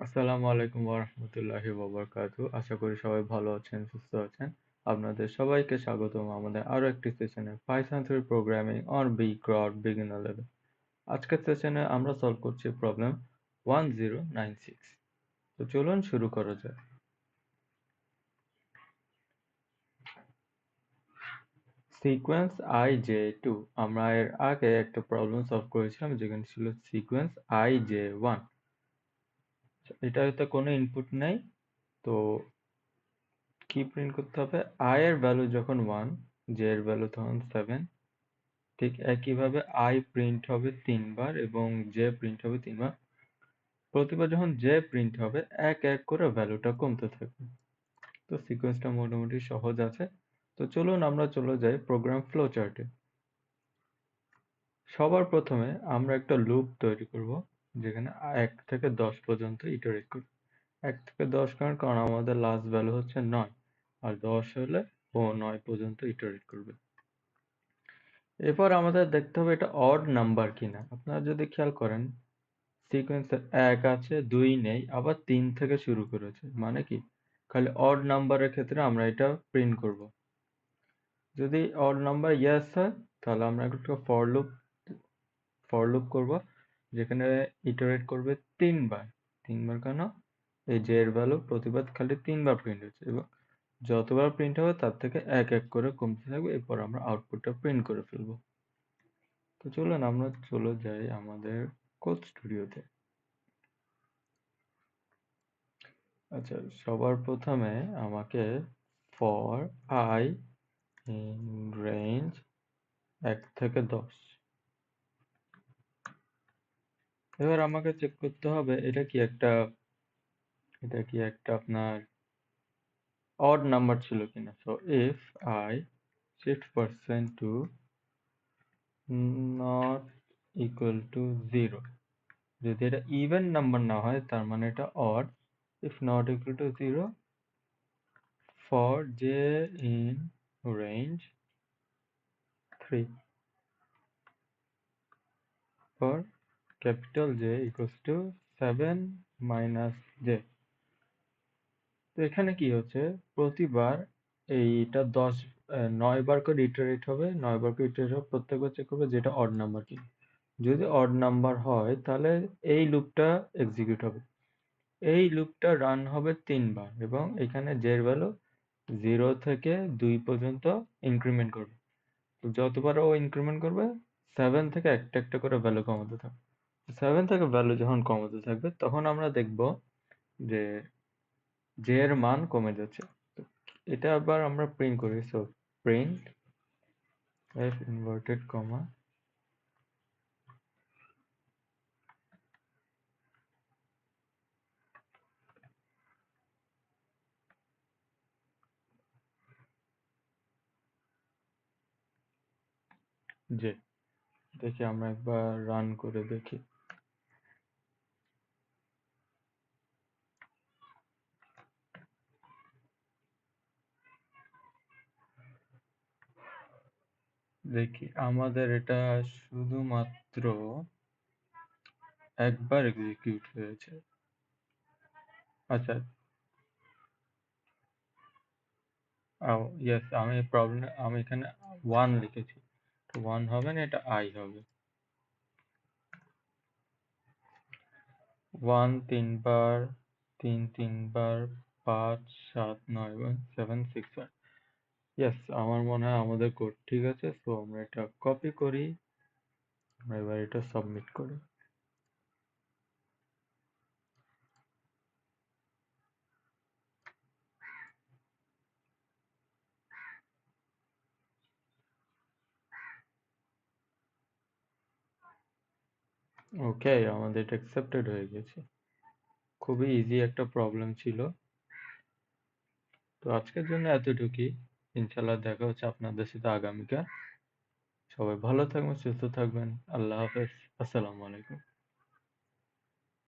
আসসালামু আলাইকুম ওয়া বারাকাতুহু। আশা করি সবাই ভালো আছেন, সুস্থ আছেন। আপনাদের সবাইকে স্বাগতম আমাদের আরো একটি সেশনে Python 3 programming on Beecrowd beginner level. আজকের সেশনে আমরা সলভ করছি প্রবলেম 1096। তো চলুন শুরু করা যাক। সিকোয়েন্স ij2, আমরা এর আগে একটা প্রবলেম সলভ করেছিলাম যেখানে ছিল সিকোয়েন্স ij1। এটাতে কোনো ইনপুট নেই, তো কি প্রিন্ট করতে হবে? I এর ভ্যালু যখন 1, j এর ভ্যালু তখন 7। ঠিক একইভাবে I প্রিন্ট হবে 3 বার এবং j প্রিন্ট হবে 3 বার। প্রতিবার যখন j প্রিন্ট হবে এক এক করে ভ্যালুটা কমতে থাকবে। তো সিকোয়েন্সটা মোটামুটি সহজ আছে। তো চলুন আমরা চলে যাই প্রোগ্রাম ফ্লো চার্টে। সবার প্রথমে আমরা একটা লুপ তৈরি করব যেখানে 1 থেকে 10 পর্যন্ত ইটারেট করব। 1 থেকে 10 কারণ আমাদের লাস্ট ভ্যালু হচ্ছে 9, আর 10 হলে ও 9 পর্যন্ত ইটারেট করবে। এরপর আমাদের দেখতে হবে এটা অড নাম্বার কিনা। আপনারা যদি খেয়াল করেন সিকোয়েন্সে 1 আছে, 2 নেই, আবার 3 থেকে শুরু করেছে। মানে কি? খালি অড নাম্বারের ক্ষেত্রে আমরা এটা প্রিন্ট করব। যদি অড নাম্বার ইয়েস হয় তাহলে আমরা একটা ফর লুপ করব যেখানে ইটারেট করবে 3 বার। 3 বার কেন? এই যে এর ভ্যালু প্রতিবার খালি 3 বার প্রিন্ট হচ্ছে এবং যতবার প্রিন্ট হবে তার থেকে এক এক করে কমতে থাকবে। এরপর আমরা আউটপুটটা প্রিন্ট করে ফেলবো। তো চলুন আমরা চলে যাই আমাদের কোড স্টুডিওতে। আচ্ছা, সবার প্রথমে আমাকে ফর I ইন রেঞ্জ 1 থেকে 10। এবার আমাকে চেক করতে হবে এটা কি একটা আপনার অড নাম্বার ছিল কিনা। So if I shift percent to not equal to 0, যদি এটা ইভেন নাম্বার না হয় তার মানে এটা odd. If not equal to 0, for j in range 3, for capital J equals to 7 minus j। তো এখানে কি হচ্ছে, প্রতিবার এইটা 9 বার করে ইটারেট হবে, 9 বার করে ইটারেট হবে, প্রত্যেকবার চেক করবে যেটা অড নাম্বার কি। যদি অড নাম্বার হয় তাহলে এই লুপটা এক্সিকিউট হবে। এই লুপটা রান হবে 3 বার এবং এখানে j এর ভ্যালু 0 থেকে 2 পর্যন্ত ইনক্রিমেন্ট করবে। তো যতবার ও ইনক্রিমেন্ট করবে 7 থেকে একটা একটা করে ভ্যালু কমাতে থাকবে। 7 থেকে ভ্যালু যখন কমাতে থাকবে তখন আমরা দেখব যে j এর মান কমে যাচ্ছে। তো এটা আবার আমরা প্রিন্ট করি। So print f inverted comma j। দেখি আমরা একবার রান করে দেখি। দেখি আমাদের এটা শুধুমাত্র একবার এক্সিকিউট হয়েছে। আচ্ছা, ইয়েস, আমি এখানে 1 লিখেছি। 1 হবে না, এটা I হবে। 1 3 বার, 3 3 বার, 5 7 9 বার, 7 6 বার। ইয়েস, আমার মনে হয় আমাদের কোড ঠিক আছে। সো আমরা এটা কপি করি, আমরা এবার এটা সাবমিট করি। ওকে, আমাদের এটা অ্যাকসেপ্টেড হয়ে গেছে। খুবই ইজি একটা প্রবলেম ছিল। তো আজকের জন্য এতটুকুই। ইনশাল্লাহ দেখা হচ্ছে আপনাদের সাথে আগামীকাল। সবাই ভালো থাকবেন, সুস্থ থাকবেন। আল্লাহ হাফেজ। আসসালামু আলাইকুম।